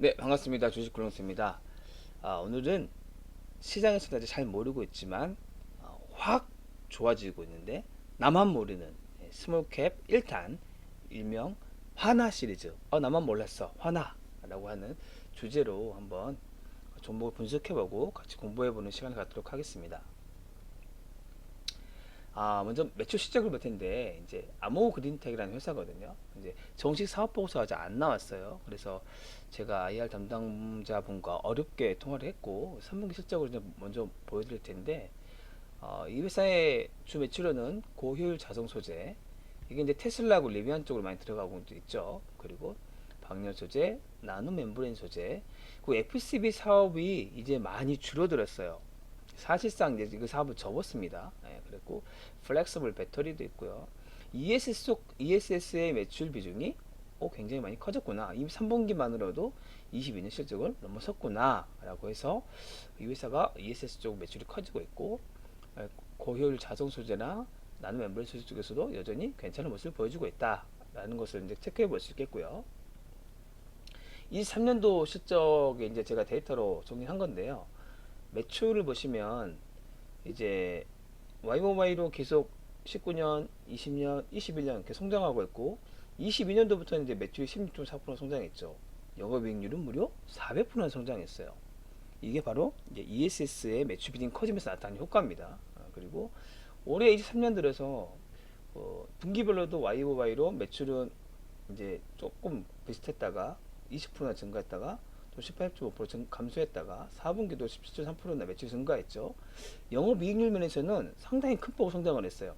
네, 반갑습니다. 주식구론스입니다. 오늘은 시장에서도 아직 잘 모르고 있지만 확 좋아지고 있는데 나만 모르는 스몰캡 1탄 일명 화나 시리즈. 나만 몰랐어 화나라고 하는 주제로 한번 종목을 분석해보고 같이 공부해보는 시간을 갖도록 하겠습니다. 먼저 매출 시작을 볼 텐데, 이제 아모 그린텍이라는 회사거든요. 이제 정식 사업 보고서가 아직 안 나왔어요. 그래서 제가 IR 담당자분과 어렵게 통화를 했고 3분기 실적을 이제 먼저 보여드릴 텐데, 이 회사의 주 매출은 고효율 자동 소재, 이게 이제 테슬라하고 리비안 쪽으로 많이 들어가고 있죠. 그리고 방열 소재, 나노 멤브레인 소재, 그 FCB 사업이 이제 많이 줄어들었어요. 사실상 이제 그 사업을 접었습니다. 그랬고 플렉서블 배터리도 있고요. ESS의 매출 비중이 굉장히 많이 커졌구나. 이 3분기만으로도 22년 실적을 넘어섰구나 라고 해서 이 회사가 ESS 쪽 매출이 커지고 있고, 고효율 자동 소재나 나노 멤브레인 소재 쪽에서도 여전히 괜찮은 모습을 보여주고 있다라는 것을 이제 체크해 볼 수 있겠고요. 23년도 실적에 이제 제가 데이터로 정리한 건데요. 매출을 보시면 이제 YoY로 계속 19년, 20년, 21년 이렇게 성장하고 있고, 22년도부터는 이제 매출이 16.4% 성장했죠. 영업이익률은 무려 400% 성장했어요. 이게 바로 이제 ESS의 매출 비중이 커지면서 나타난 효과입니다. 그리고 올해 23년 들어서 분기별로도 YoY로 매출은 이제 조금 비슷했다가 20%나 증가했다가 또 18.5% 감소했다가 4분기도 17.3%나 매출 증가했죠. 영업이익률 면에서는 상당히 큰 폭으로 성장을 했어요.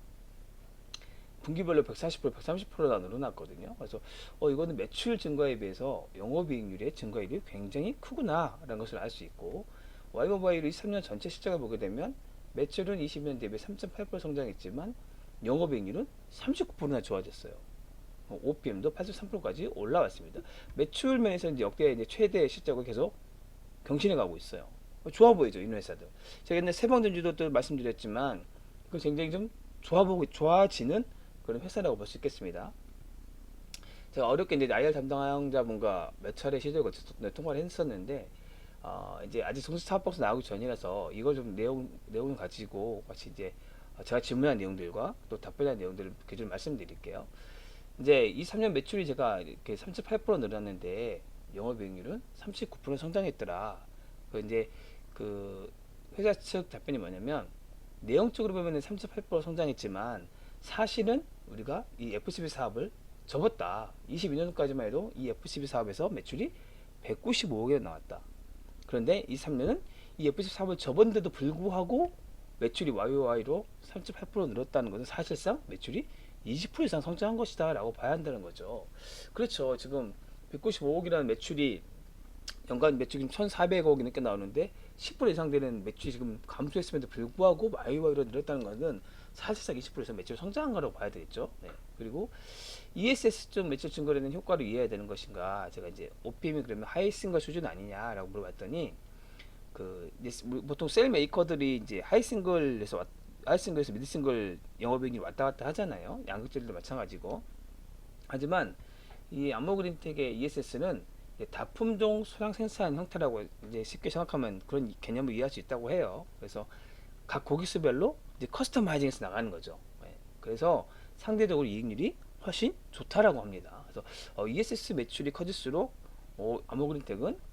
분기별로 140%, 130%나 늘어났거든요. 그래서 이거는 매출 증가에 비해서 영업이익률의 증가율이 굉장히 크구나라는 것을 알 수 있고, Y모바일의 23년 전체 실적을 보게 되면 매출은 20년 대비 3.8% 성장했지만 영업이익률은 39%나 좋아졌어요. OPM도 83%까지 올라왔습니다. 매출 면에서 이제 역대 이제 최대 실적을 계속 경신해 가고 있어요. 좋아 보이죠, 이런 회사들. 제가 옛날 세방전지도 또 말씀드렸지만 그 굉장히 좀 좋아지는 그런 회사라고 볼 수 있겠습니다. 제가 어렵게 이제 IR 담당자분과 몇 차례 시도를 거쳐서 통화를 했었는데, 이제 아직 정식 사업박스 나오기 전이라서 이걸 좀 내용을 가지고 같이 이제 제가 질문한 내용들과 또 답변한 내용들을 이렇게 좀 말씀드릴게요. 이제 이 3년 매출이 제가 이렇게 38% 늘었는데 영업이익률은 39% 성장했더라. 이제 그 회사 측 답변이 뭐냐면, 내용적으로 보면 38% 성장했지만 사실은 우리가 이 FCB 사업을 접었다. 22년까지만 해도 이 FCB 사업에서 매출이 195억이 나왔다. 그런데 이 3년은 이 FCB 사업을 접었는데도 불구하고 매출이 YOY로 38% 늘었다는 것은 사실상 매출이 20% 이상 성장한 것이다 라고 봐야 한다는 거죠. 그렇죠. 지금 195억이라는 매출이 연간 매출이 1,400억이 넘게 나오는데 10% 이상 되는 매출이 지금 감소했음에도 불구하고 YOY로 늘었다는 것은 사실상 20% 이상 매출 성장한 거라고 봐야 되겠죠. 네. 그리고 ESS 쪽 매출 증가되는 효과를 이해해야 되는 것인가, 제가 이제 OPM이 그러면 하이싱글 수준 아니냐라고 물어봤더니, 보통 셀 메이커들이 이제 하이싱글에서 미드싱글 영업이익이 왔다 갔다 하잖아요. 양극재들도 마찬가지고. 하지만 이 암호그린텍의 ESS는 다품종 소량 생산 형태라고 이제 쉽게 생각하면 그런 개념을 이해할 수 있다고 해요. 그래서 각 고기수별로 이제 커스터마이징해서 나가는 거죠. 그래서 상대적으로 이익률이 훨씬 좋다라고 합니다. 그래서 ESS 매출이 커질수록 암호그린텍은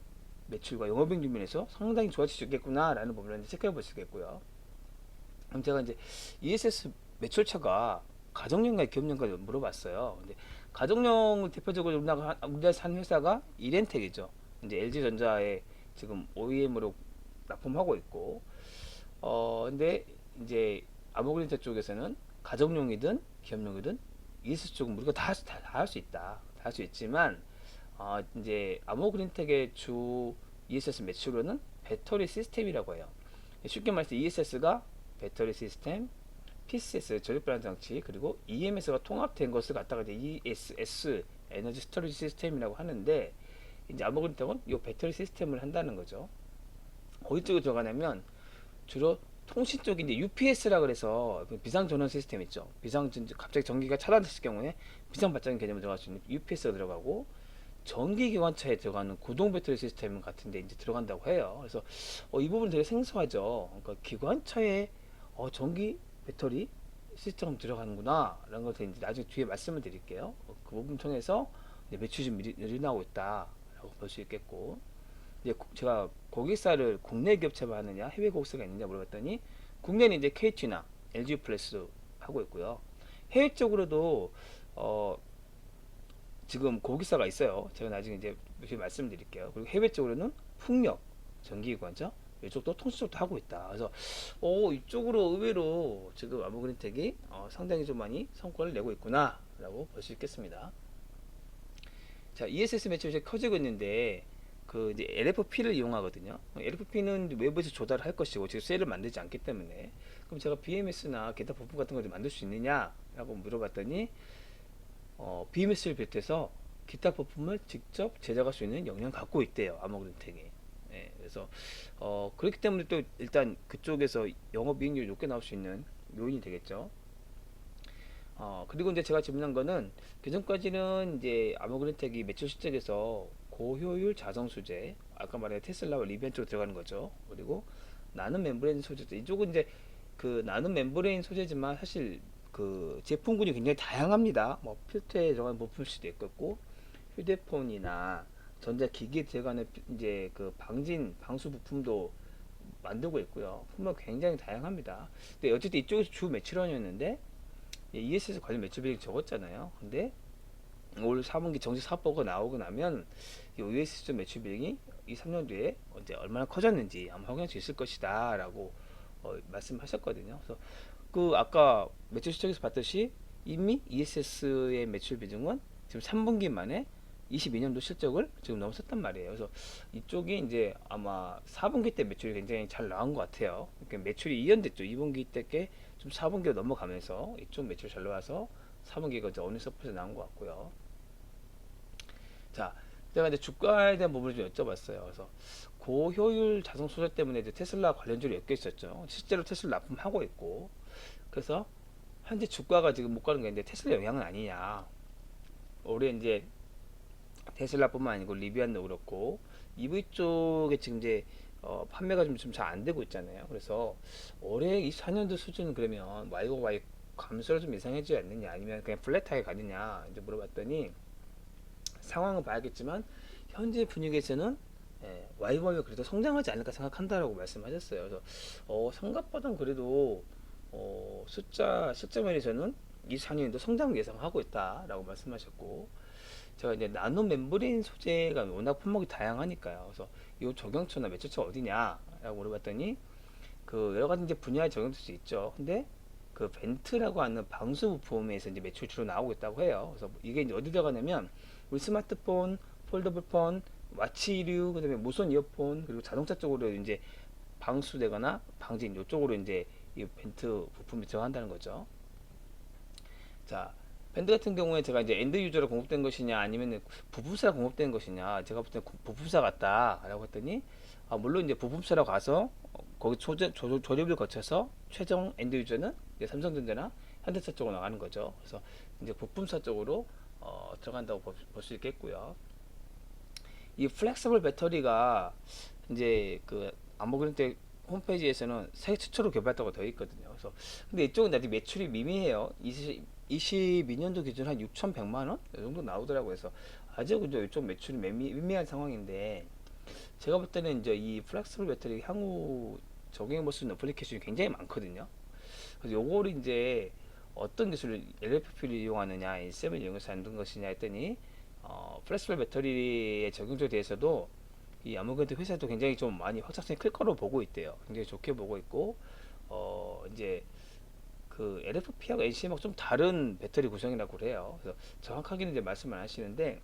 매출과 영업이익률 면에서 상당히 좋아질 수 있겠구나라는 부분을 체크해 볼 수 있겠고요. 그럼 제가 이제 ESS 매출차가 가정용과 기업용과 물어봤어요. 근데 가정용을 대표적으로 우리나라에서 한 회사가 이렌텍이죠. 이제 LG전자에 지금 OEM으로 납품하고 있고, 근데 이제 아모그린텍 쪽에서는 가정용이든 기업용이든 ESS 쪽은 우리가 다 할 수 있다. 다 할 수 있지만, 이제 아모그린텍의 주 ESS 매출로는 배터리 시스템이라고 해요. 쉽게 말해서 ESS가 배터리 시스템, PCS 전력 변환 장치, 그리고 EMS가 통합된 것을 갖다가 이제 ESS 에너지 스토리지 시스템이라고 하는데, 이제 아모그린텍은 이 배터리 시스템을 한다는 거죠. 어디 쪽에 들어가냐면 주로 통신 쪽이 이제 UPS라 그래서 비상 전원 시스템 있죠. 갑자기 전기가 차단됐을 경우에 비상 발전 개념을 들어갈 수 있는 UPS가 들어가고, 전기 기관차에 들어가는 구동 배터리 시스템 같은데 이제 들어간다고 해요. 그래서 이 부분 되게 생소하죠. 그러니까 기관차에 전기 배터리 시스템 들어가는구나 라는 것을 이제 나중에 뒤에 말씀을 드릴게요. 그 부분 통해서 이제 매출이 좀 늘어나고 있다라고 볼 수 있겠고, 이제 제가 고객사를 국내 기업체만 하느냐 해외 고객사가 있느냐 물어봤더니 국내는 이제 KT나 LG 플러스 하고 있고요. 해외 쪽으로도 어, 지금 고객사가 있어요. 제가 나중에 이제 말씀드릴게요. 그리고 해외 쪽으로는 풍력 전기기관차 이쪽도 통수 쪽도 하고 있다. 그래서 이쪽으로 의외로 지금 아모그린텍이 상당히 좀 많이 성과를 내고 있구나라고 볼 수 있겠습니다. 자, ESS 매출이 이제 커지고 있는데 그 이제 LFP를 이용하거든요. LFP는 외부에서 조달을 할 것이고 지금 셀을 만들지 않기 때문에, 그럼 제가 BMS나 기타 부품 같은 걸 만들 수 있느냐라고 물어봤더니 BMS를 비롯해서 기타 부품을 직접 제작할 수 있는 역량을 갖고 있대요, 아모그린텍이. 예, 그래서 그렇기 때문에 또 일단 그쪽에서 영업이익률이 높게 나올 수 있는 요인이 되겠죠. 그리고 이제 제가 질문한 거는 그전까지는 이제 아모그린텍이 매출 실적에서 고효율 자성 소재, 아까 말한 테슬라와 리비안 쪽으로 들어가는 거죠. 그리고 나는 멤브레인 소재, 이쪽은 이제 그 나는 멤브레인 소재지만 사실 그 제품군이 굉장히 다양합니다. 뭐 필터에 들어가는 부품일 수도 있고, 휴대폰이나 전자기기에 들어가는 이제 그 방수 부품도 만들고 있고요. 품목 굉장히 다양합니다. 근데 어쨌든 이쪽에서 주 매출원이었는데 ESS 관련 매출 비율이 적었잖아요. 근데 올 4분기 정식 사업보고가 나오고 나면 이 ESS 매출 비율이 이 3년 뒤에 이제 얼마나 커졌는지 아마 확인할 수 있을 것이다 라고 말씀하셨거든요. 그래서 그 아까 매출 실적에서 봤듯이 이미 ESS의 매출 비중은 지금 3분기 만에 22년도 실적을 지금 넘었단 말이에요. 그래서 이쪽이 이제 아마 4분기 때 매출이 굉장히 잘 나온 것 같아요. 그러니까 매출이 이연됐죠. 2분기 때께 좀 4분기로 넘어가면서 이쪽 매출 잘 나와서 4분기가 이제 어느 서포트 나온 것 같고요. 자, 제가 이제 주가에 대한 부분을 좀 여쭤봤어요. 그래서 고효율 자동 소재 때문에 이제 테슬라 관련주로 엮여 있었죠. 실제로 테슬라 납품하고 있고, 그래서 현재 주가가 지금 못 가는 게 있는데 테슬라 영향은 아니냐. 올해 이제 테슬라뿐만 아니고 리비안도 그렇고 EV 쪽에 지금 이제 판매가 좀 잘 안 되고 있잖아요. 그래서 올해 24년도 수준은 그러면 YoY 감소를 좀 예상해주지 않느냐, 아니면 그냥 플랫하게 가느냐 이제 물어봤더니 상황은 봐야겠지만 현재 분위기에서는 YoY가 그래도 성장하지 않을까 생각한다라고 말씀하셨어요. 그래서 생각보다는 그래도 실제 면에서는 24년도 성장 예상하고 있다라고 말씀하셨고, 제가 이제 나노 멤브레인 소재가 워낙 품목이 다양하니까요. 그래서 이 적용처나 매출처 어디냐라고 물어봤더니 그 여러 가지 이제 분야에 적용될 수 있죠. 근데 그 벤트라고 하는 방수 부품에서 이제 매출 주로 나오고 있다고 해요. 그래서 이게 이제 어디 들어가냐면 우리 스마트폰, 폴더블폰, 와치류, 그다음에 무선 이어폰, 그리고 자동차 쪽으로 이제 방수되거나 방진 이쪽으로 이제 이 벤트 부품이 들어간다는 거죠. 자, 밴드 같은 경우에 제가 이제 엔드 유저로 공급된 것이냐 아니면 부품사로 공급된 것이냐, 제가 볼 때는 부품사 같다라고 했더니 물론 이제 부품사로 가서 거기 조립을 거쳐서 최종 엔드 유저는 삼성전자나 현대차 쪽으로 나가는 거죠. 그래서 이제 부품사 쪽으로 들어간다고 볼 수 있겠고요. 이 플렉서블 배터리가 이제 그 아모그린텍 홈페이지에서는 세계 최초로 개발했다고 되어 있거든요. 그래서 근데 이쪽은 아직 매출이 미미해요. 22년도 기준 한 6,100만 원? 이 정도 나오더라고요. 그래서 아직 이제 이쪽 매출이 미미한 상황인데, 제가 볼 때는 이제 이 플렉스블 배터리 향후 적용해 볼 수 있는 어플리케이션이 굉장히 많거든요. 그래서 요거를 이제 어떤 기술을 LFP를 이용하느냐, 인셈을 이용해서 만든 것이냐 했더니 플렉스블 배터리의 적용도에 대해서도 이 아모그린텍 회사도 굉장히 좀 많이 확장성이 클 거로 보고 있대요. 굉장히 좋게 보고 있고, 이제 그 LFP하고 NCM하고 좀 다른 배터리 구성이라고 그래요. 그래서 정확하게는 이제 말씀을 안 하시는데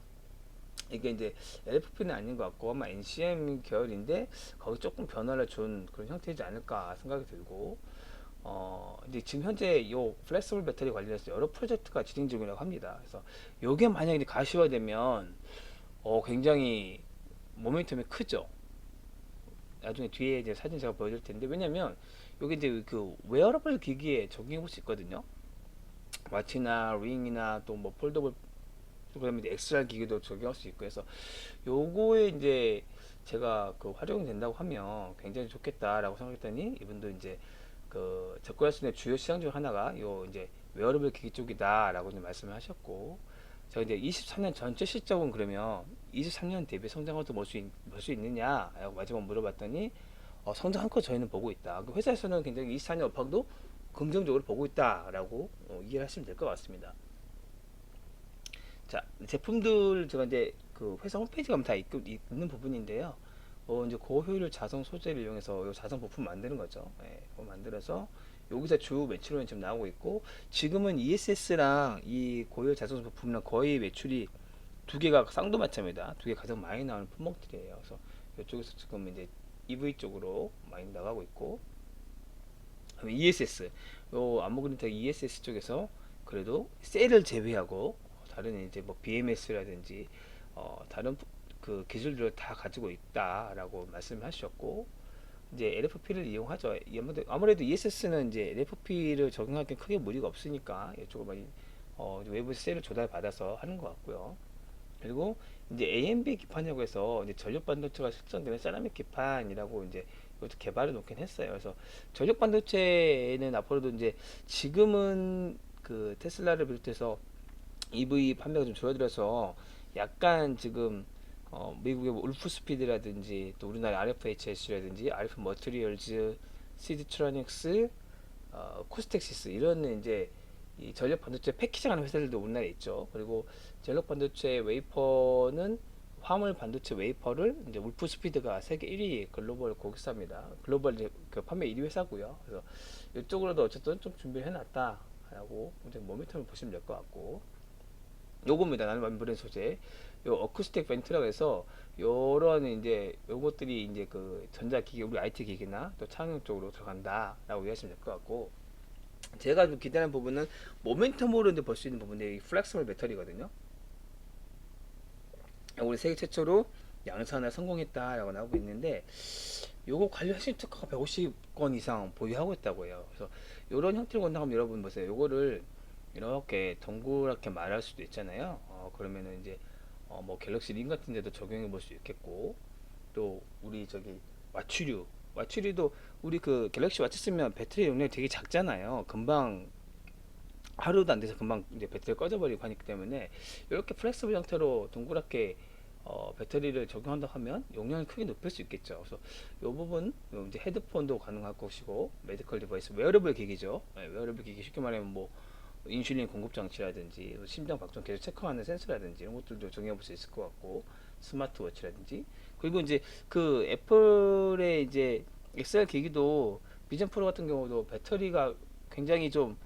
이게 이제 LFP는 아닌 것 같고 아마 NCM 계열인데 거기 조금 변화를 준 그런 형태이지 않을까 생각이 들고, 이제 지금 현재 요 플렉서블 배터리 관련해서 여러 프로젝트가 진행 중이라고 합니다. 그래서 요게 만약에 가시화되면 굉장히 모멘텀이 크죠. 나중에 뒤에 이제 사진 제가 보여줄 텐데, 왜냐면 여기 이제 그 웨어러블 기기에 적용해 볼 수 있거든요. 와치나 링이나 또 뭐 폴더블 또 그러면 이제 XR 기기도 적용할 수 있고 해서 요거에 이제 제가 그 활용이 된다고 하면 굉장히 좋겠다라고 생각했더니 이분도 이제 그 접근할 수 있는 주요 시장 중 하나가 요 이제 웨어러블 기기 쪽이다라고 이제 말씀을 하셨고 제가 이제 24년 전체 실적은 그러면 23년 대비 성장을 또 볼수 있느냐라고 마지막 물어봤더니 성장한 거 저희는 보고 있다. 그 회사에서는 굉장히 24년 업황도 긍정적으로 보고 있다라고 이해를 하시면 될 것 같습니다. 자, 제품들 제가 이제 그 회사 홈페이지 가면 다 있는 부분인데요. 이제 고효율 자성 소재를 이용해서 요 자성 부품 만드는 거죠. 예, 그거 만들어서 여기서 주 매출은 지금 나오고 있고 지금은 ESS랑 이 고효율 자성 부품이랑 거의 매출이 두 개가 쌍두마차입니다. 두 개 가장 많이 나오는 품목들이에요. 그래서 이쪽에서 지금 이제 EV 쪽으로 많이 나가고 있고 ESS 요 암모그린텍 ESS 쪽에서 그래도 셀을 제외하고 다른 이제 뭐 BMS라든지 다른 그 기술들을 다 가지고 있다라고 말씀하셨고 이제 LFP를 이용하죠. 아무래도 ESS는 이제 LFP를 적용하기엔 크게 무리가 없으니까 이쪽으로 많이 외부 셀을 조달 받아서 하는 것 같고요. 그리고 이제 AMB 기판이라고 해서 이제 전력 반도체가 실전되는 세라믹 기판이라고 이제 이것도 개발해 놓긴 했어요. 그래서 전력 반도체는 앞으로도 이제 지금은 그 테슬라를 비롯해서 EV 판매가 좀 줄어들어서 약간 지금 미국의 뭐 울프스피드라든지 또 우리나라 RFHS라든지 RF 머티리얼즈, 시드트로닉스, 코스텍시스 이런 이제 이 전력 반도체 패키징하는 회사들도 우리나라에 있죠. 그리고 전력 반도체 웨이퍼는 화물 반도체 웨이퍼를 이제 울프스피드가 세계 1위 글로벌 고객사입니다. 글로벌 이제 그 판매 1위 회사고요. 그래서 이쪽으로도 어쨌든 좀 준비를 해놨다라고 이제 모멘텀을 보시면 될 것 같고 요겁니다. 나는 완브랜 소재. 요 어쿠스틱 벤트라고 해서 요런 이제 요것들이 이제 그 전자기기 우리 IT 기기나 또 차량 쪽으로 들어간다라고 이해하시면 될 것 같고 제가 좀 기대하는 부분은 모멘텀으로 이제 볼 수 있는 부분이 플렉서블 배터리거든요. 우리 세계 최초로 양산에 성공했다라고 나오고 있는데 요거 관련 특허가 150건 이상 보유하고 있다고 해요. 그래서 요런 형태로 본다면 여러분 보세요. 요거를 이렇게 동그랗게 말할 수도 있잖아요. 그러면은 이제 뭐 갤럭시 링 같은 데도 적용해 볼 수 있겠고 또 우리 저기 와추류도 우리 그 갤럭시 와치 쓰면 배터리 용량이 되게 작잖아요. 금방 하루도 안 돼서 금방 이제 배터리 꺼져버리고 하기 때문에 이렇게 플렉스블 형태로 동그랗게 배터리를 적용한다 하면 용량을 크게 높일 수 있겠죠. 그래서 이 부분 이제 헤드폰도 가능할 것이고 메디컬 디바이스 웨어러블 기기죠. 네, 웨어러블 기기 쉽게 말하면 뭐 인슐린 공급 장치라든지 심장 박동 계속 체크하는 센서라든지 이런 것들도 적용해 볼 수 있을 것 같고 스마트워치라든지 그리고 이제 그 애플의 이제 XR 기기도 비전 프로 같은 경우도 배터리가 굉장히 좀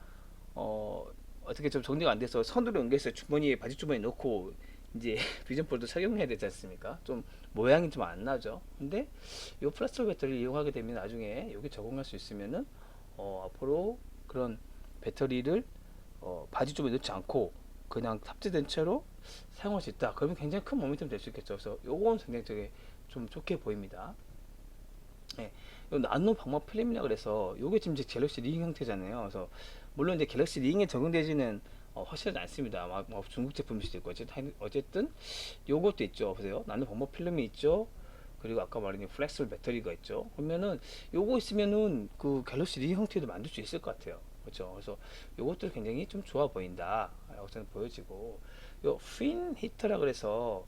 어떻게 좀 정리가 안 돼서 선으로 연결해서 주머니에 바지 주머니에 넣고 이제 비전 프로도 착용해야 되지 않습니까? 좀 모양이 좀 안 나죠. 근데 이 플라스틱 배터리를 이용하게 되면 나중에 여기 적용할 수 있으면은 앞으로 그런 배터리를 바지 주머니에 넣지 않고 그냥 탑재된 채로 사용할 수 있다. 그러면 굉장히 큰 모멘텀 될 수 있겠죠. 그래서 요건 굉장히 되게 좀 좋게 보입니다. 네. 요 나노 방막 필름이라 그래서 요게 지금 이제 갤럭시 링 형태잖아요. 그래서 물론 이제 갤럭시 링에 적용되지는 확실하지 않습니다. 뭐 중국 제품일 수도 있고 어쨌든 요것도 있죠. 보세요. 나노 방막 필름이 있죠. 그리고 아까 말한 플렉스블 배터리가 있죠. 그러면은 요거 있으면은 그 갤럭시 링 형태도 만들 수 있을 것 같아요. 그렇죠. 그래서 요것도 굉장히 좀 좋아 보인다라고 저는 보여지고 요핀 히터라 그래서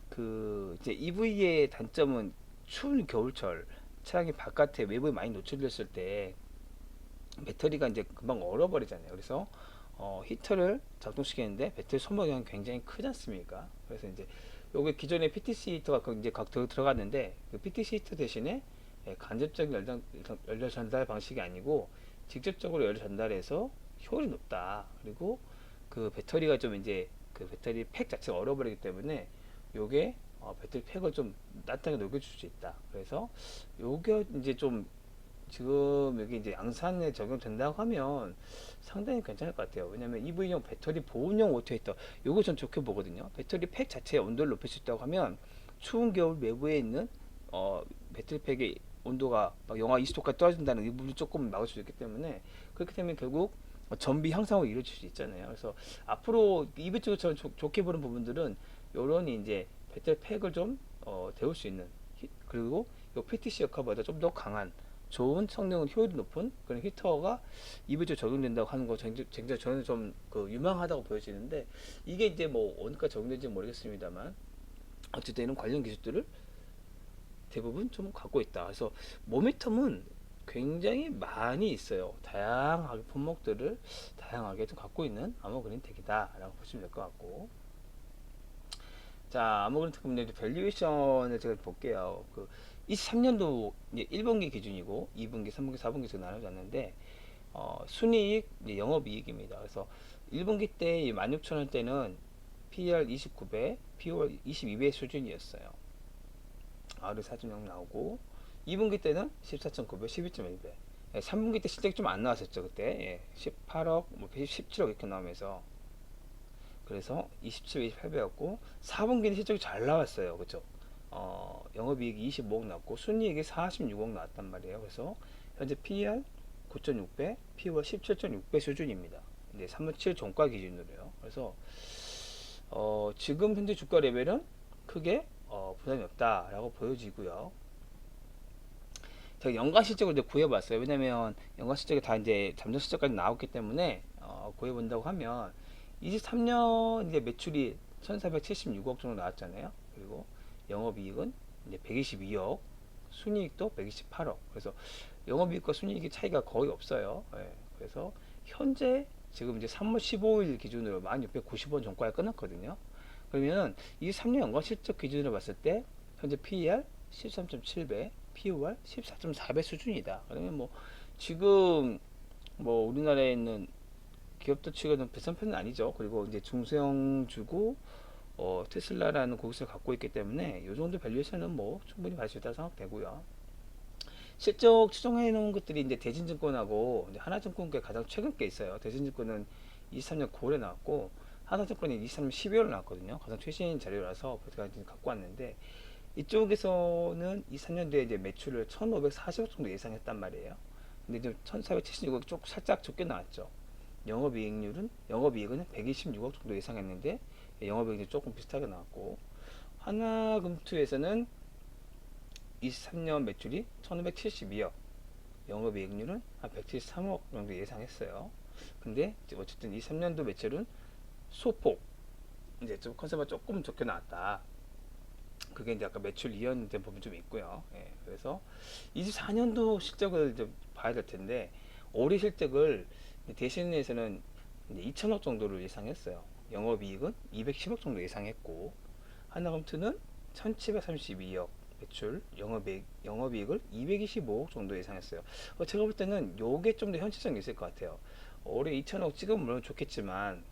그 이제 EV의 단점은 추운 겨울철 차량이 바깥에 외부에 많이 노출됐을 때 배터리가 이제 금방 얼어버리잖아요. 그래서 히터를 작동시키는데 배터리 소모 영향이 굉장히 크지 않습니까? 그래서 이제 요게 기존에 PTC 히터가 이제 각 들어갔는데 그 PTC 히터 대신에 간접적인 연료 전달 방식이 아니고 직접적으로 열을 전달해서 효율이 높다. 그리고 그 배터리가 좀 이제 그 배터리 팩 자체가 얼어버리기 때문에 요게 배터리 팩을 좀 따뜻하게 녹여줄 수 있다. 그래서 요게 이제 좀 지금 여기 이제 양산에 적용된다고 하면 상당히 괜찮을 것 같아요. 왜냐면 EV용 배터리 보온용 워터히터 요거 전 좋게 보거든요. 배터리 팩 자체의 온도를 높일 수 있다고 하면 추운 겨울 외부에 있는 배터리 팩의 온도가 막 영하 20도까지 떨어진다는 이 부분을 조금 막을 수 있기 때문에 그렇게 되면 결국 전비 향상으로 이루어질 수 있잖아요. 그래서 앞으로 이베 쪽에서 저는 좋게 보는 부분들은 요런 이제 배터리 팩을 좀 데울 수 있는 그리고 요 PTC 역할보다 좀 더 강한 좋은 성능은 효율이 높은 그런 히터가 이베 쪽에 적용된다고 하는 거 굉장히 저는 좀 유망하다고 보여지는데 이게 이제 뭐 어디까지 적용될지 모르겠습니다만 어쨌든 이런 관련 기술들을 대부분 좀 갖고 있다. 그래서 모미텀은 굉장히 많이 있어요. 다양하게 품목들을 다양하게 좀 갖고 있는 아모그린텍이다라고 보시면 될 것 같고, 자 아모그린텍 분들 밸류에이션을 제가 볼게요. 그 23년도 이제 1분기 기준이고 2분기, 3분기, 4분기 씩 나눠졌는데 순이익, 영업이익입니다. 그래서 1분기 때 16,000원대는 PER 29배, POR 22배 수준이었어요. ROE 4.0 나오고 2분기 때는 14.9배, 12.1배. 3분기 때 실적이 좀 안 나왔었죠 그때. 18억, 뭐 17억 이렇게 나오면서 그래서 27, 28배였고 4분기는 실적이 잘 나왔어요, 그죠? 영업이익이 25억 나왔고 순이익이 46억 나왔단 말이에요. 그래서 현재 PER 9.6배, POR 17.6배 수준입니다. 이제 3분7 종가 기준으로요. 그래서 지금 현재 주가 레벨은 크게 부담이 없다라고 보여지고요. 제가 연간 실적을 이제 구해봤어요. 왜냐면 연간 실적이 다 이제 잠정 실적까지 나왔기 때문에 구해본다고 하면 23년 이제 매출이 1476억 정도 나왔잖아요. 그리고 영업이익은 이제 122억, 순이익도 128억. 그래서 영업이익과 순이익의 차이가 거의 없어요. 그래서 현재 지금 이제 3월 15일 기준으로 1690원 종가에 끊었거든요. 그러면 이 3년 연간 실적 기준으로 봤을 때 현재 PER 13.7배, POR 14.4배 수준이다. 그러면 뭐 지금 뭐 우리나라에 있는 기업들 치고는 비싼 편은 아니죠. 그리고 이제 중소형주고 테슬라라는 고객을 갖고 있기 때문에 이 정도 밸류에이션은 뭐 충분히 받을 수 있다고 생각되고요. 실적 추정해 놓은 것들이 이제 대진증권하고 이제 하나증권계 가장 최근 게 있어요. 대진증권은 23년 9월에 나왔고 하나증권이 23년 12월에 나왔거든요. 가장 최신 자료라서 제가 지금 갖고 왔는데 이쪽에서는 23년도에 이제 매출을 1,540억 정도 예상했단 말이에요. 근데 이제 1,476억 쪽 살짝 적게 나왔죠. 영업이익은 126억 정도 예상했는데 영업이익이 조금 비슷하게 나왔고 하나금투에서는 23년 매출이 1,572억, 영업이익률은 한 173억 정도 예상했어요. 근데 어쨌든 23년도 매출은 소폭 이제 좀 컨셉가 조금 좋게 나왔다. 그게 이제 아까 매출 이연된 부분 좀 있고요. 그래서 24년도 실적을 이제 봐야 될 텐데 올해 실적을 대신에서는 2천억 정도를 예상했어요. 영업이익은 210억 정도 예상했고 하나검투는 1732억 매출, 영업이익을 225억 정도 예상했어요. 제가 볼 때는 요게 좀 더 현실성이 있을 것 같아요. 올해 2천억 찍으면 물론 좋겠지만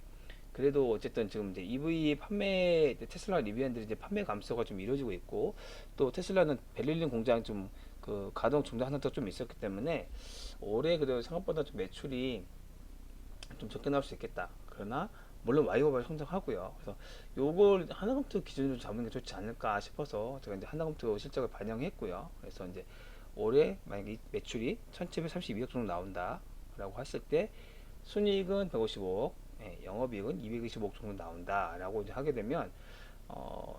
그래도 어쨌든 지금 이제 EV 판매 테슬라 리뷰한들이 이제 판매 감소가 좀 이루어지고 있고 또 테슬라는 베를린 공장 좀 그 가동 중단 한도 좀 있었기 때문에 올해 그래도 생각보다 좀 매출이 좀 적게 나올 수 있겠다. 그러나 물론 와이어가 성장하고요. 그래서 요걸 하나검투 기준으로 잡는 게 좋지 않을까 싶어서 제가 이제 하나검투 실적을 반영했고요. 그래서 이제 올해 만약에 매출이 1732억 정도 나온다라고 했을 때 순이익은 155억, 영업이익은 225억 정도 나온다라고 이제 하게 되면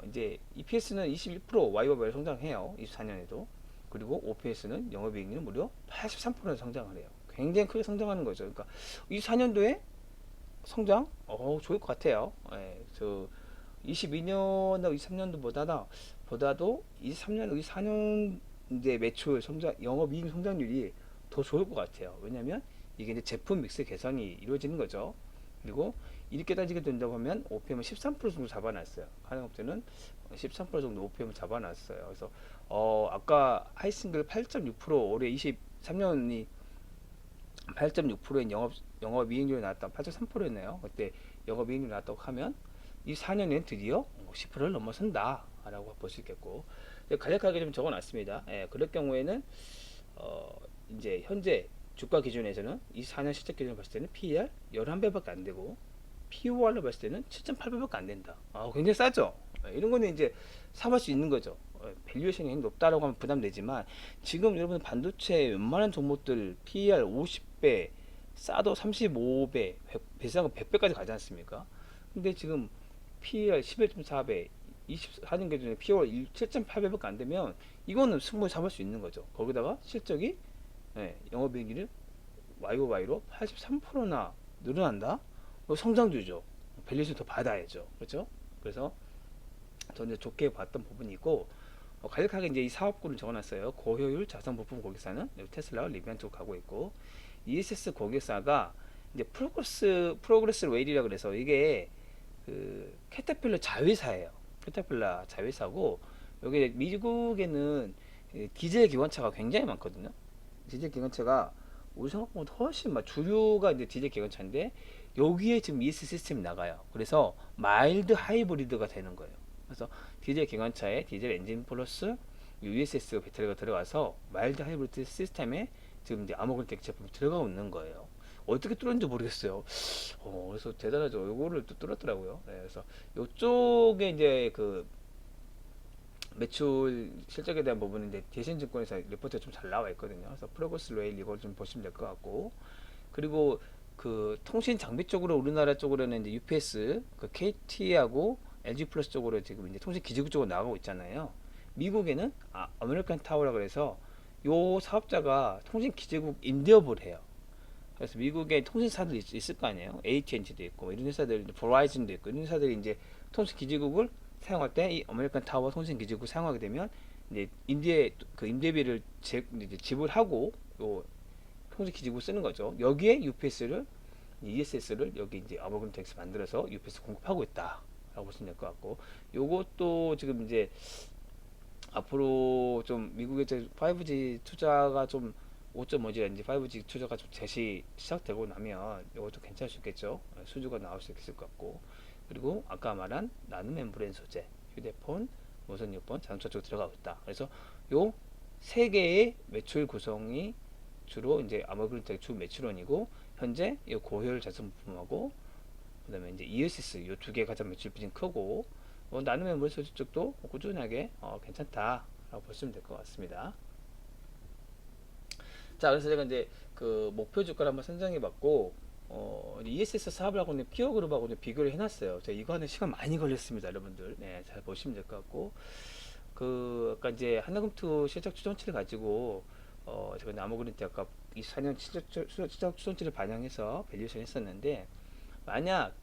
이제 EPS는 21% 와이어가 성장해요. 24년에도. 그리고 OPS는 영업이익률은 무려 83% 성장을 해요. 굉장히 크게 성장하는 거죠. 그러니까 24년도에 성장 좋을 것 같아요. 저 22년하고 23년도보다도 23년, 24년 이제 매출 성장, 영업이익 성장률이 더 좋을 것 같아요. 왜냐하면 이게 이제 제품 믹스 개선이 이루어지는 거죠. 그리고 이렇게 따지게 된다고 하면 OPM은 13% 정도 잡아놨어요. 하나업체는 13% 정도 OPM을 잡아놨어요. 그래서 아까 하이싱글 8.6% 올해 23년이 8.6%인 영업이익률이 나왔다. 8.3%였네요. 그때 영업이익률이 나왔다고 하면 이 4년엔 드디어 10%를 넘어선다 라고 볼 수 있겠고 간략하게 좀 적어놨습니다. 그럴 경우에는 이제 현재 주가 기준에서는 이 4년 실적 기준으로 봤을 때는 PER 11배밖에 안 되고 POR로 봤을 때는 7.8배밖에 안 된다. 굉장히 싸죠. 이런 거는 이제 사볼 수 있는 거죠. 밸류에이션이 높다라고 하면 부담되지만 지금 여러분 반도체 웬만한 종목들 PER 50배 싸도 35배, 비싼 거 100배까지 가지 않습니까? 근데 지금 PER 11.4배, 24년 기준에 PER 7.8배밖에 안 되면 이거는 승부에 잡을 수 있는 거죠. 거기다가 실적이 영업이익률이 YOY로 83%나 늘어난다? 성장주죠. 밸류에이션 더 받아야죠. 그렇죠? 그래서 저는 좋게 봤던 부분이 있고, 간략하게 이제 이 사업군을 적어놨어요. 고효율 자산 부품 고객사는 테슬라와 리비안 쪽 가고 있고, ESS 고객사가 이제 프로그레스 웨일이라 그래서 이게 그 캐터필러 자회사예요. 캐터필러 자회사고, 여기 미국에는 디젤 기관차가 굉장히 많거든요. 디젤 기관차가 우리 생각보다 훨씬 막 주류가 이제 디젤 기관차인데 여기에 지금 ES 시스템이 나가요. 그래서 마일드 하이브리드가 되는 거예요. 그래서 디젤 기관차에 디젤 엔진 플러스 USS 배터리가 들어가서 마일드 하이브리드 시스템에 지금 이제 아모글텍 제품이 들어가고 있는 거예요. 어떻게 뚫었는지 모르겠어요. 그래서 대단하죠. 요거를 또 뚫었더라고요. 그래서 요쪽에 이제 그 매출 실적에 대한 부분인데 대신증권에서 리포트가 좀 잘 나와 있거든요. 그래서 프로그레스 레일 이걸 좀 보시면 될 것 같고, 그리고 그 통신 장비 쪽으로 우리나라 쪽으로는 이제 UPS, 그 KT하고 LG 플러스 쪽으로 지금 이제 통신 기지국 쪽으로 나가고 있잖아요. 미국에는 아메리칸 타워라 그래서 요 사업자가 통신 기지국 인디업을 해요. 그래서 미국에 통신사들 있을 거 아니에요. AT&T도 있고 뭐 이런 회사들, 버라이즌도 있고 이런 회사들이 이제 통신 기지국을 사용할 때 이 아메리칸 타워 통신 기지국을 사용하게 되면 이제 임대비를 이제 지불하고 요 통신 기지국 쓰는 거죠. 여기에 UPS를 ESS를 여기 이제 아머금텍스 만들어서 UPS 공급하고 있다라고 보시면 될 것 같고, 요것도 지금 이제 앞으로 좀 미국의 5G 투자가 좀 5.5G인지 5G 투자가 좀 제시 시작되고 나면 이것도 괜찮을 수 있겠죠. 수주가 나올 수 있을 것 같고, 그리고 아까 말한 나노 멤브레인 소재, 휴대폰, 무선 이어폰, 자동차 쪽 들어가고 있다. 그래서 요 세 개의 매출 구성이 주로 이제 아머글텍 주 매출원이고, 현재 이 고효율 자산 부품하고 그다음에 이제 ESS 이 두 개 가장 매출 비중 크고, 나눔 멤버리 소재 쪽도 꾸준하게 괜찮다라고 보시면 될 것 같습니다. 자, 그래서 제가 이제 그 목표 주가를 한번 선정해봤고, ESS 사업하고 있는 피어그룹하고 비교를 해놨어요. 제가 이거 하는 시간 많이 걸렸습니다, 여러분들. 네, 잘 보시면 될 것 같고, 그 아까 이제 한나금투 실적 추정치를 가지고 제가 나무그린테 아까 24년 실적 추정치를 반영해서 밸류에이션 했었는데, 만약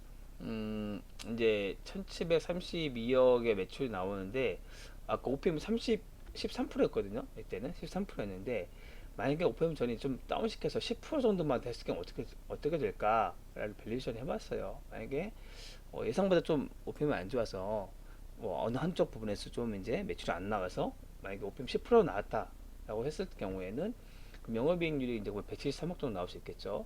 이제 1732억의 매출이 나오는데 아까 OPM 13%였거든요. 이때는 13%였는데 만약에 OPM 전이 좀 다운시켜서 10% 정도만 됐을 경우 어떻게 될까라는 밸류에이션 해봤어요. 만약에 예상보다 좀 OPM이 안 좋아서 뭐 어느 한쪽 부분에서 좀 이제 매출이 안 나와서 만약에 OPM 10% 나왔다라고 했을 경우에는 그럼 영업이익률이 이제 173억 정도 나올 수 있겠죠.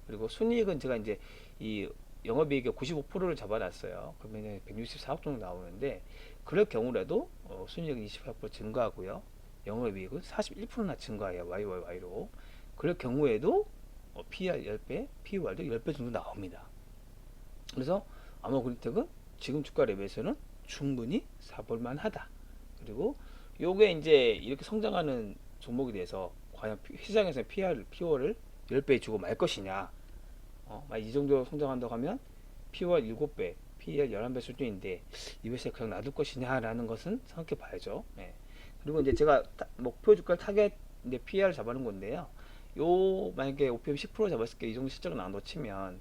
그리고 순이익은 제가 이제 이 영업이익의 95%를 잡아놨어요. 그러면 164억 정도 나오는데, 그럴 경우라도 순이익은 28% 증가하고요. 영업이익은 41%나 증가해요. YYY로. 그럴 경우에도 PER 10배, PER도 10배 정도 나옵니다. 그래서 아머그린텍은 지금 주가 레벨에서는 충분히 사볼만 하다. 그리고 요게 이제 이렇게 성장하는 종목에 대해서 과연 시장에서 PER을 10배 주고 말 것이냐, 이 정도 성장한다고 하면 PER 7배, PER 11배 수준인데 이것에 그냥 놔둘 것이냐라는 것은 생각해 봐야죠. 네. 그리고 이제 제가 목표 주가 타겟 이제 PER을 잡아놓은 건데요. 요 만약에 OPM 10% 잡았을 때 이 정도 실적을 나눠 치면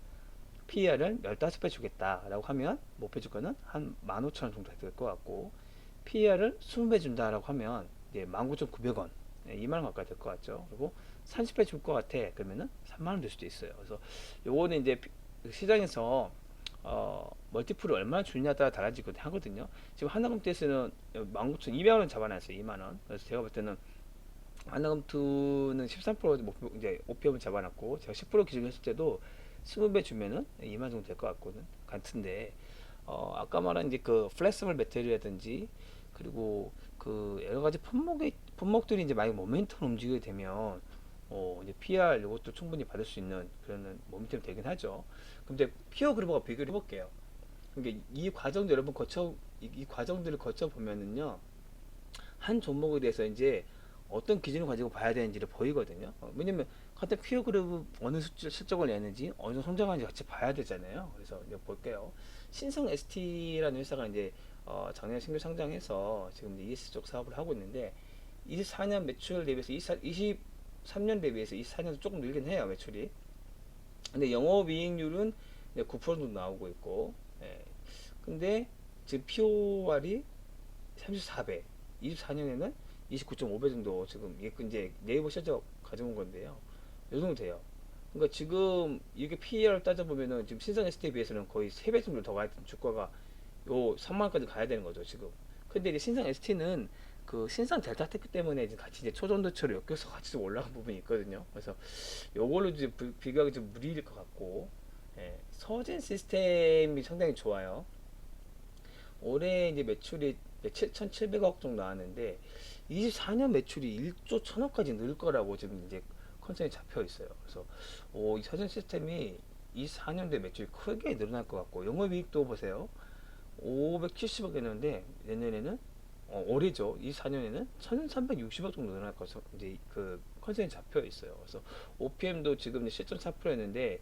PER을 15배 주겠다라고 하면 목표 주가는 한 15,000원 정도 될 것 같고, PER을 20배 준다라고 하면 이제 19,900원, 2만원 가까이 될 것 같죠. 그리고 30배 줄 것 같아. 그러면은 3만원 될 수도 있어요. 그래서 요거는 이제 시장에서 멀티플을 얼마나 주느냐에 따라 달라지거든 하거든요. 지금 하나금투에서는 19,200원을 잡아놨어요. 2만원. 그래서 제가 볼 때는 하나금투는 13% 목표 이제 OPM을 잡아놨고, 제가 10% 기준으로 했을 때도 20배 주면은 2만 정도 될 것 같은데, 아까 말한 이제 그 플렉스블 배터리라든지 그리고 그 여러 가지 품목들이 이제 많이 모멘텀 움직이게 되면 이제 PR 이것도 충분히 받을 수 있는 그런 모멘텀이 되긴 하죠. 근데 피어 그룹과 비교를 해볼게요. 그러니까 이 과정도 여러분 이 과정들을 거쳐 보면은요, 한 종목에 대해서 이제 어떤 기준을 가지고 봐야 되는지를 보이거든요. 왜냐면 같은 피어 그룹 어느 실적을 내는지 어느 정도 성장하는지 같이 봐야 되잖아요. 그래서 이제 볼게요. 신성 ST라는 회사가 이제 작년에 신규 상장해서 지금 이제 ES 쪽 사업을 하고 있는데 24년 매출 대비해서 23년 대비해서 24년도 조금 늘긴 해요, 매출이. 근데 영업이익률은 9% 정도 나오고 있고, 예. 근데 지금 POR이 34배, 24년에는 29.5배 정도 지금 이게 이제 네이버 실적 가져온 건데요. 이 정도 돼요. 그러니까 지금 이게 PER 따져보면은 지금 신성 ST에 비해서는 거의 3배 정도 더 가야 되는 주가가 요 3만 원까지 가야 되는 거죠, 지금. 근데 이제 신성 ST는 그 신성 델타 테크 때문에 이제 같이 이제 초전도체로 엮여서 같이 좀 올라간 부분이 있거든요. 그래서 요걸로 이제 비교하기 좀 무리일 것 같고, 예. 서진 시스템이 상당히 좋아요. 올해 이제 매출이 7,700억 정도 나왔는데 24년 매출이 1조 1천억까지 늘 거라고 지금 이제 컨센이 잡혀 있어요. 그래서 이 서진 시스템이 24년도에 매출이 크게 늘어날 것 같고 영업이익도 보세요. 570억 했는데 내년에는 올해죠. 24년에는 1,360억 정도 늘어날 것으로 이제 그 컨센이 잡혀 있어요. 그래서 OPM도 지금 10.4%였는데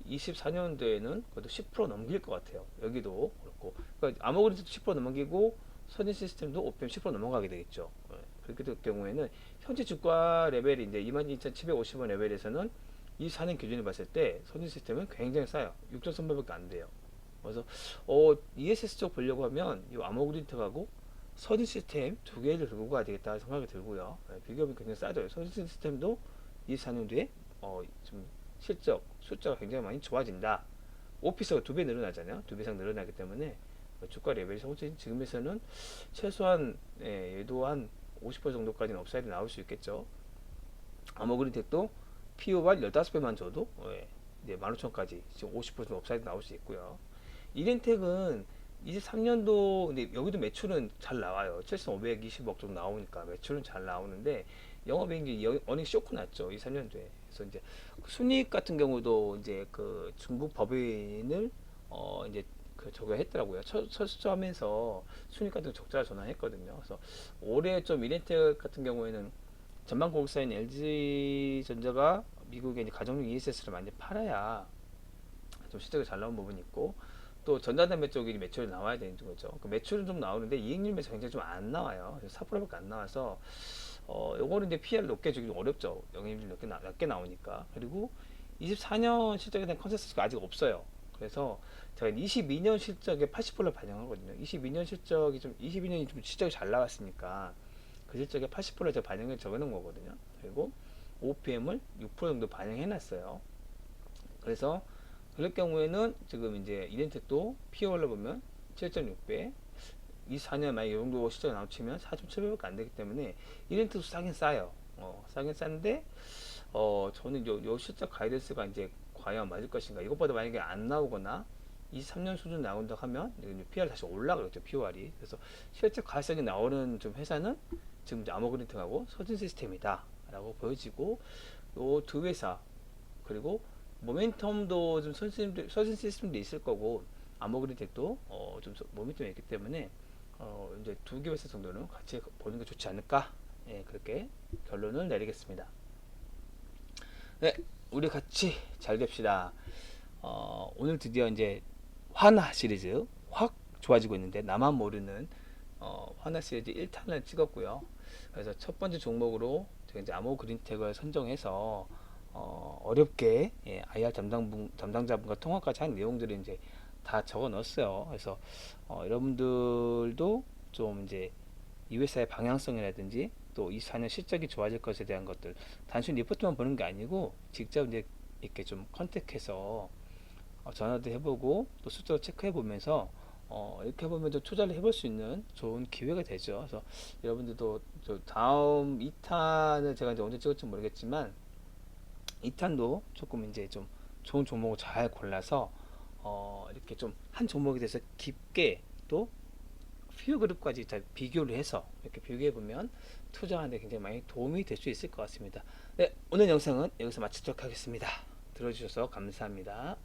24년도에는 그래도 10% 넘길 것 같아요. 여기도 그렇고. 그러니까 아모그리드도 10% 넘기고 선진 시스템도 OPM 10% 넘어가게 되겠죠. 그렇게 될 경우에는 현재 주가 레벨이 이제 22,750원 레벨에서는 24년 기준으로 봤을 때 선진 시스템은 굉장히 싸요. 6.3배밖에 안 돼요. 그래서 ESS 쪽 보려고 하면 이 아모그리드하고 서진 시스템 두 개를 들고 가야 되겠다 생각이 들고요. 비교하면 굉장히 싸져요. 서진 시스템도 24년도에 좀 실적 숫자가 굉장히 많이 좋아진다. 오피스가 2배 늘어나잖아요. 2배 이상 늘어나기 때문에 주가 레벨이 지금에서는 최소한 얘도 한 50% 정도까지는 업사이드 나올 수 있겠죠. 아모그린텍도 POR 15배만 줘도 이제 15,000까지 지금 50% 업사이드 나올 수 있고요. 이렌텍은 23년도 근데 여기도 매출은 잘 나와요. 7,520억 정도 나오니까 매출은 잘 나오는데 영업이익이 어닝 쇼크 났죠. 23년도에. 그래서 이제 순이익 같은 경우도 이제 그 중국 법인을 이제 그 저거 했더라고요. 철수하면서 순이익 같은 거 적자를 전환했거든요. 그래서 올해 좀 이렌텍 같은 경우에는 전방 고객사인 LG전자가 미국에 이제 가정용 ESS를 많이 팔아야 좀 실적이 잘 나온 부분이 있고 또 전자담배 쪽이 매출이 나와야 되는 거죠. 그 매출은 좀 나오는데 이익률 매출 굉장히 좀 안 나와요. 4%밖에 안 나와서 요거는 이제 PR을 높게 주기 어렵죠. 영입률 낮게 나오니까. 그리고 24년 실적에 대한 컨센서스가 아직 없어요. 그래서 제가 22년 실적에 80%를 반영하거든요. 22년 실적이 좀 22년이 좀 실적이 잘 나왔으니까 그 실적에 80%를 제가 반영을 적어놓은 거거든요. 그리고 OPM을 6% 정도 반영해 놨어요. 그래서 그럴 경우에는 지금 이제 이렌텍도 POR로 보면 7.6배 24년 만약 이 정도 실적이 나오치면 4.7배밖에 안 되기 때문에 이렌트도 싸긴 싸요. 싸긴 싼데 저는 요 실적 가이던스가 이제 과연 맞을 것인가. 이것보다 만약에 안 나오거나 23년 수준 나온다 하면 PR 다시 올라가겠죠. POR이. 그래서 실적 가능성이 나오는 좀 회사는 지금 이제 아모그린텍하고 서진 시스템이다 라고 보여지고 요 두 회사 그리고 모멘텀도 좀 서진 시스템도 있을 거고 아모그린텍도 좀 모멘텀이 있기 때문에 이제 두 개 회사 정도는 같이 보는 게 좋지 않을까? 예, 그렇게 결론을 내리겠습니다. 네, 우리 같이 잘 됩시다. 오늘 드디어 이제 화나 시리즈 확 좋아지고 있는데 나만 모르는 화나 시리즈 1탄을 찍었고요. 그래서 첫 번째 종목으로 제가 이제 아모그린텍을 선정해서 어렵게 IR 담당자분과 통화까지 한 내용들을 이제 다 적어 넣었어요. 그래서 여러분들도 좀 이제 이 회사의 방향성이라든지 또 24년 실적이 좋아질 것에 대한 것들 단순히 리포트만 보는 게 아니고 직접 이제 이렇게 좀 컨택해서 전화도 해보고 또 숫자도 체크해 보면서 이렇게 해보면 좀 투자를 해볼 수 있는 좋은 기회가 되죠. 그래서 여러분들도 다음 2탄을 제가 이제 언제 찍을지 모르겠지만 2탄도 조금 이제 좀 좋은 종목을 잘 골라서 이렇게 좀 한 종목에 대해서 깊게 또 피어 그룹까지 잘 비교를 해서 이렇게 비교해 보면 투자하는데 굉장히 많이 도움이 될 수 있을 것 같습니다. 네, 오늘 영상은 여기서 마치도록 하겠습니다. 들어주셔서 감사합니다.